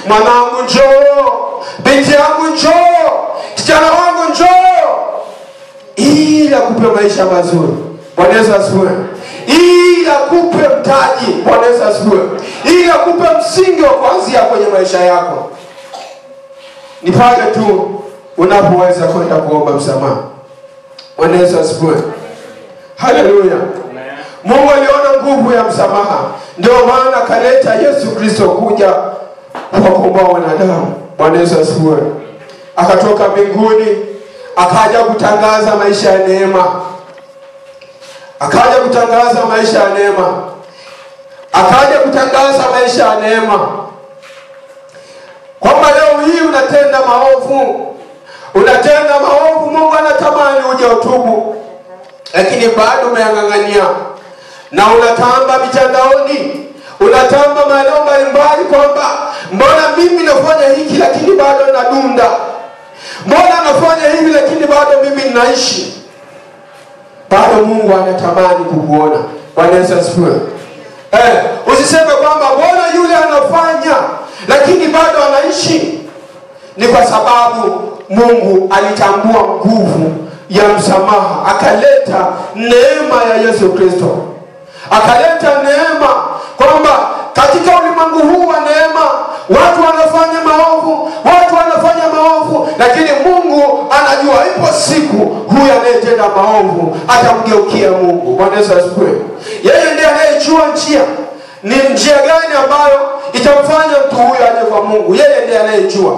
Mwanangu njoo, binti yangu njoo, kijana wangu njoo, ili akupe maisha mazuri. Bwana Yesu asifiwe. Ili akupe mtaji. Bwana Yesu asifiwe. Ili akupe msingi wa kuanzia kwenye maisha yako. Ni pale tu unapoweza kwenda kuomba msamaha. Bwana Yesu asifiwe. Haleluya. Mungu aliona nguvu ya msamaha, ndio maana kaleta Yesu Kristo kuja kuwakomboa wanadamu. Bwana Yesu asifiwe. Akatoka mbinguni akaja kutangaza maisha ya neema. Akaja kutangaza maisha ya neema. Akaja kutangaza maisha ya neema. Kwamba leo hii unatenda maovu. Unatenda maovu, Mungu anatamani uje utubu. Lakini bado umeyang'ang'ania. Na unatamba mitandaoni, unatamba maeneo mbalimbali kwamba mbona mimi nafanya hiki lakini bado nadunda. Mbona nafanya hivi lakini bado mimi ninaishi. Bado Mungu anatamani kukuona. Bwana Yesu asifiwe. Usiseme kwamba mbona yule anafanya lakini bado anaishi. Ni kwa sababu Mungu alitambua nguvu ya msamaha, akaleta neema ya Yesu Kristo. Akaleta neema kwamba katika ulimwengu huu wa neema watu wanafanya maovu, lakini Mungu anajua ipo siku huyu anayetenda maovu atamgeukia Mungu. Bwana Yesu asifiwe. Yeye ndiye anayejua njia. Ni njia gani ambayo itamfanya mtu huyu aje kwa Mungu? Yeye ndiye anayejua.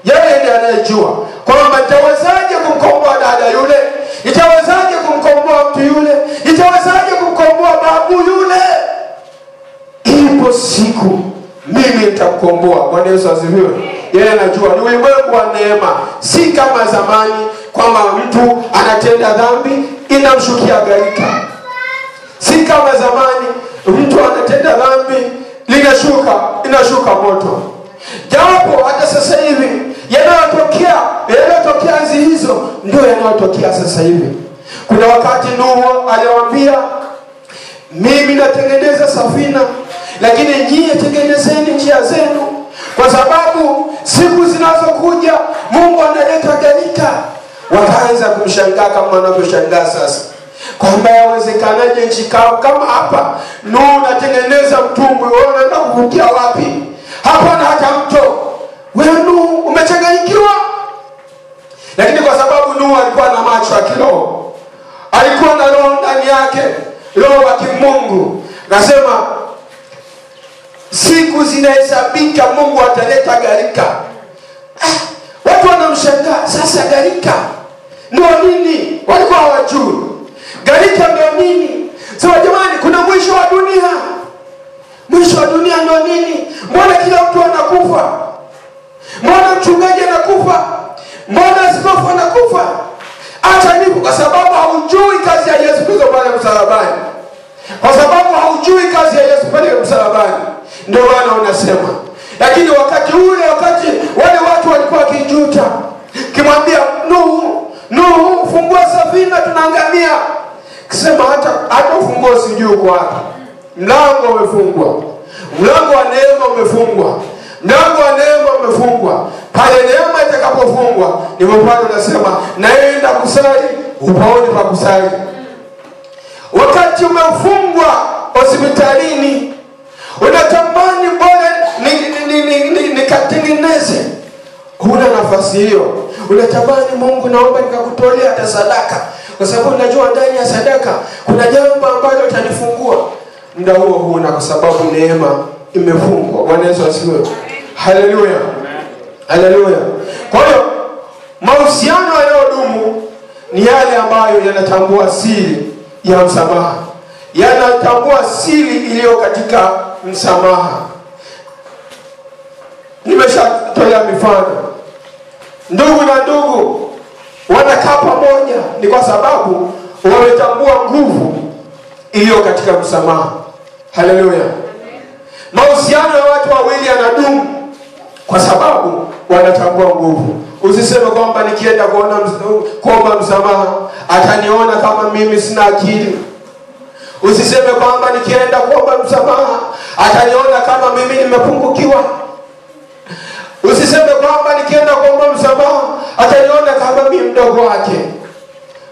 Yeye ndiye anayejua kwamba nitawezaje kumkomboa dada yule, nitawezaje kumkomboa mtu yule, nitawezaje kumkomboa babu yule. Ipo siku mimi nitamkomboa. Bwana Yesu asifiwe. Yeye anajua. Ni ulimwengu wa neema. Si kama zamani kwamba mtu anatenda dhambi inamshukia gharika. Si kama zamani mtu anatenda dhambi inashuka moto. Japo hata sasa hivi yanayotokea enzi hizo ndio yanayotokea sasa hivi. Kuna wakati Nuhu aliwaambia, mimi natengeneza safina, lakini nyie tengenezeni njia zenu, kwa sababu siku zinazokuja Mungu analeta gharika. Wakaanza kumshangaa kama wanavyoshangaa sasa, kwamba yawezekanaje nchi kama hapa Nuhu natengeneza mtumbwi, wewe unaenda kuvukia wapi? Hapana hata mto. Wewe Nuhu umechanganyikiwa. Lakini kwa sababu Nuhu alikuwa na macho ya kiroho, alikuwa na roho ndani yake, roho wa kimungu, nasema siku zinahesabika, Mungu ataleta gharika. Watu wanamshangaa, sasa gharika ndio nini? Walikuwa hawajui gharika ndio nini. Sasa jamani, kuna mwisho wa dunia. Mwisho wa dunia ndio nini? Mbona kila mtu anakufa? Mbona mchungaji anakufa? Mbona askofu anakufa? Acha nipo, kwa sababu haujui kazi ya Yesu Kristo pale msalabani. Kwa sababu haujui kazi ya Yesu pale msalabani, ndio maana unasema. Lakini wakati wale watu walikuwa wakijuta, kimwambia Nuhu fungua safina tunaangamia. Kisema hata ufunguo sijui uko wapi. Mlango umefungwa. Mlango wa neema umefungwa. Mlango wa neema umefungwa. Pale neema itakapofungwa, ndipo pale unasema naenda kusali, upaone pa kusali. Wakati umefungwa hospitalini, unatamani bora nikatengeneze. Huna nafasi hiyo. Unatamani, Mungu naomba nikakutolea hata sadaka, kwa sababu unajua ndani ya sadaka kuna jambo ambalo litanifungua. Muda huo huna, kwa sababu neema imefungwa. Bwana Yesu asifiwe. Haleluya. Haleluya. Kwa hiyo mahusiano yanayodumu ni yale ambayo yanatambua siri ya msamaha. Yanatambua siri iliyo katika msamaha. Nimeshatolea mifano. Ndugu na ndugu wanakaa pamoja, ni kwa sababu wametambua nguvu iliyo katika msamaha. Haleluya. Mahusiano ya watu wawili yanadumu kwa sababu wanatambua nguvu. Usiseme kwamba nikienda kuomba msamaha ataniona kama mimi sina akili. Usiseme kwamba nikienda kuomba msamaha ataniona kama mimi nimepungukiwa. msamaha ataniona kama mimi mdogo wake.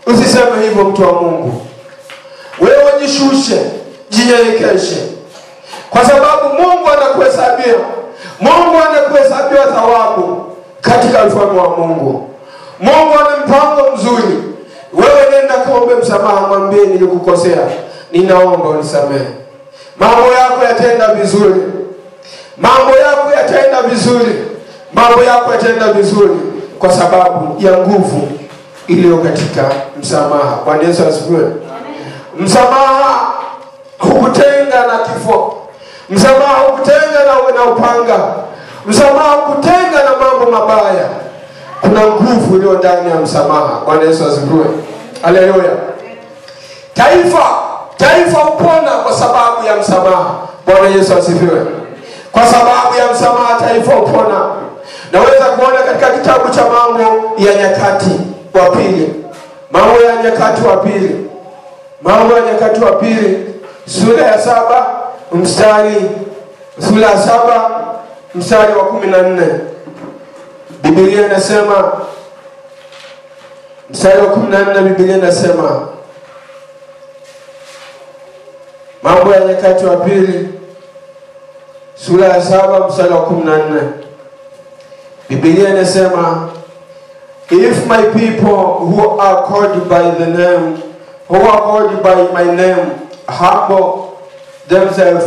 Usiseme hivyo mtu wa Mungu. Wewe jishushe, jinyenyekeshe. Kwa sababu Mungu anakuhesabia. Mungu anakuhesabia thawabu katika ufalme wa Mungu. Mungu ana mpango mzuri. Wewe nenda kaombe msamaha, mwambie nilikukosea, ninaomba unisamehe. Mambo yako yataenda vizuri. Mambo yako yataenda vizuri. Mambo yako yataenda vizuri kwa sababu ya nguvu iliyo katika msamaha. Bwana Yesu asifiwe. Msamaha hukutenga na kifo. Msamaha hukutenga na upanga. Msamaha hukutenga na mambo mabaya. Kuna nguvu iliyo ndani ya msamaha. Bwana Yesu asifiwe. Haleluya. Taifa hupona kwa sababu ya msamaha. Bwana Yesu asifiwe. Kwa sababu ya msamaha taifa hupona. Naweza kuona katika kitabu cha Mambo ya Nyakati wa Pili. Mambo ya Nyakati wa Pili. Mambo ya Nyakati wa Pili sura ya 7 mstari wa 14. Biblia inasema, mstari wa 14, Biblia inasema, Mambo ya Nyakati wa Pili sura ya 7 mstari wa 14. Biblia inasema, if my people who are called by the name, who are called by my name, humble themselves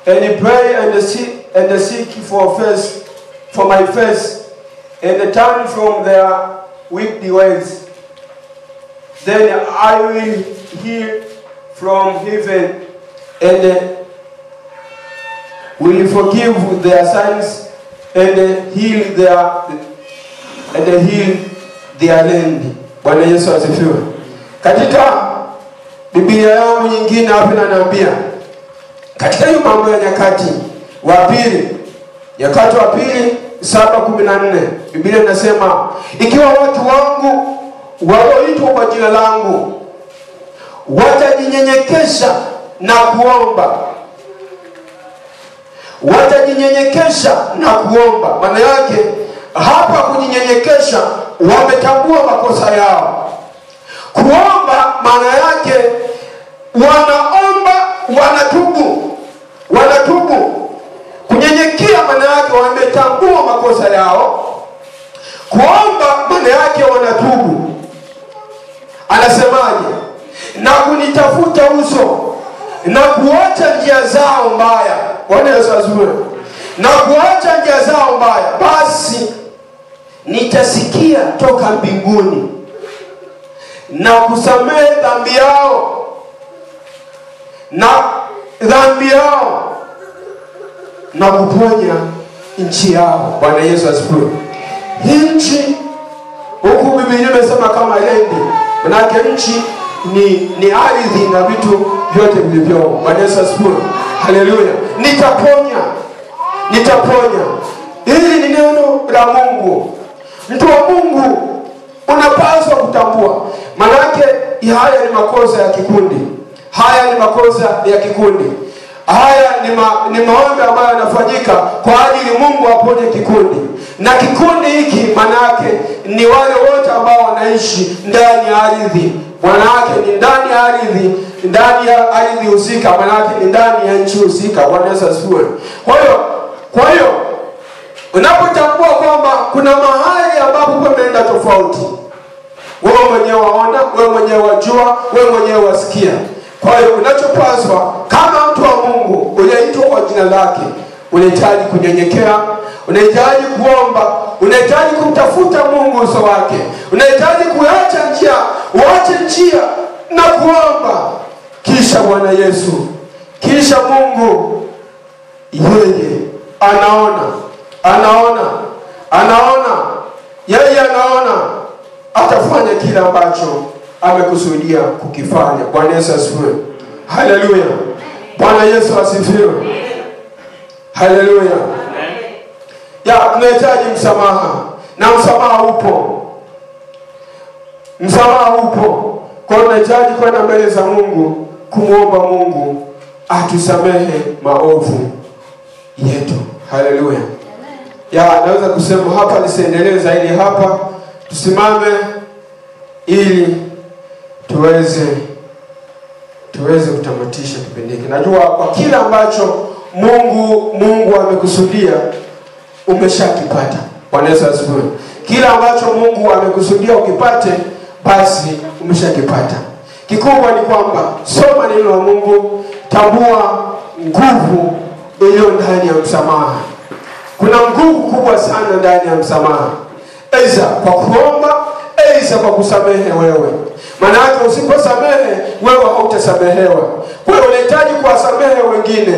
and pray and seek for my face and turn from their wicked ways, then I will hear from heaven and will forgive their sins and heal their land. Bwana Yesu asifiwe. Katika Biblia yangu nyingine hapa inaniambia, katika hiyo Mambo ya Nyakati wa Pili, Nyakati wa Pili 7:14, Biblia inasema, ikiwa watu wangu walioitwa kwa jina langu watajinyenyekesha na kuomba. Watajinyenyekesha na kuomba. Maana yake hapa kujinyenyekesha, wametambua makosa yao. Kuomba maana yake wanaomba, wanatubu. Kunyenyekea maana yake wametambua makosa yao. Kuomba maana yake wanatubu. Anasemaje? Na kunitafuta uso na kuacha njia zao mbaya. Bwana Yesu asifiwe. Na kuacha njia zao mbaya, basi nitasikia toka mbinguni na kusamehe dhambi yao na kuponya nchi yao. Bwana Yesu asifiwe. Nchi huku Biblia imesema kama lendi. Maana nchi ni ardhi na vitu vyote vilivyo. Bwana Yesu asifiwe. Haleluya. Nitaponya. Hili ni neno la Mungu. Mtu wa Mungu unapaswa kutambua. Maana haya ni makosa ya kikundi. Haya ni makosa ya kikundi. Haya ni maombi ambayo yanafanyika kwa ajili Mungu aponye kikundi. Na kikundi hiki maana ni wale wote ambao wanaishi ndani ya ardhi. Maana ni ndani ya ardhi husika, maana ni ndani ya nchi husika. Bwana Yesu asifiwe. Kwa hiyo unapotambua kwamba kuna mahali ambapo pameenda tofauti, wewe mwenyewe waona, wewe mwenyewe wajua, wewe mwenyewe wasikia. Kwa hiyo unachopaswa kama mtu wa Mungu unaitwa kwa jina lake, unahitaji kunyenyekea, unahitaji kuomba, unahitaji kumtafuta Mungu uso wake, unahitaji uache njia na kuomba. Kisha Bwana Yesu, kisha Mungu yeye anaona atafanya kile ambacho amekusudia kukifanya. Bwana Yesu asifiwe. Haleluya. Bwana Yesu asifiwe. Haleluya. Tunahitaji msamaha, na msamaha upo. Kwa hiyo tunahitaji kwenda mbele za Mungu kumuomba Mungu atusamehe maovu yetu. Haleluya. naweza kusema hapa nisiendelee zaidi hapa. Tusimame ili tuweze kutamatisha kipindi hiki. Najua kwa kila ambacho Mungu amekusudia umeshakipata. Bwana Yesu asifiwe. Kila ambacho Mungu amekusudia ukipate, basi umeshakipata. Kikubwa ni kwamba soma neno la Mungu, tambua nguvu iliyo ndani ya msamaha. Kuna nguvu kubwa sana ndani ya msamaha. Aidha kwa kuomba, aidha kwa kusamehe wewe. Maana yake usiposamehe wewe hautasamehewa. Kwa hiyo unahitaji kuwasamehe wengine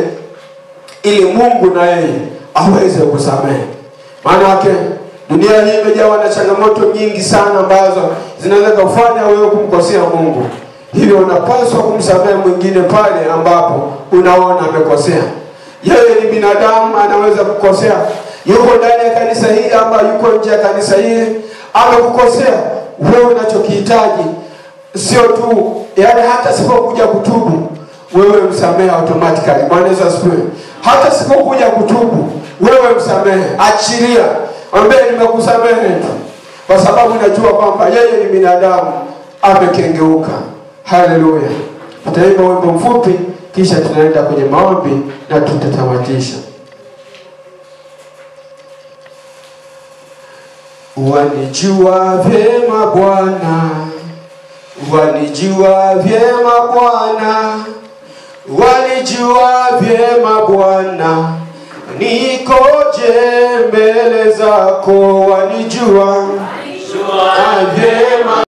ili Mungu na yeye aweze kusamehe. Maana yake dunia hii imejawa na changamoto nyingi sana ambazo zinaweza kufanya wewe kumkosea Mungu. Hivyo unapaswa kumsamehe mwingine pale ambapo unaona amekosea. Yeye ni binadamu, anaweza kukosea. Yuko ndani ya kanisa hili ama yuko nje ya kanisa hili, amekukosea. Wewe unachokihitaji sio tu, yani hata sipokuja kutubu, wewe msamehe automatically. Bwana Yesu asifiwe. Hata sipokuja kutubu, wewe msamehe, achilia. Mwambie nimekusamehe tu. Kwa sababu najua kwamba yeye ni binadamu, amekengeuka. Haleluya. Tutaimba wimbo mfupi kisha tunaenda kwenye maombi na tutatamatisha. Wanijua vyema Bwana, wanijua vyema Bwana, wanijua vyema Bwana, nikoje mbele zako. Wanijua vyema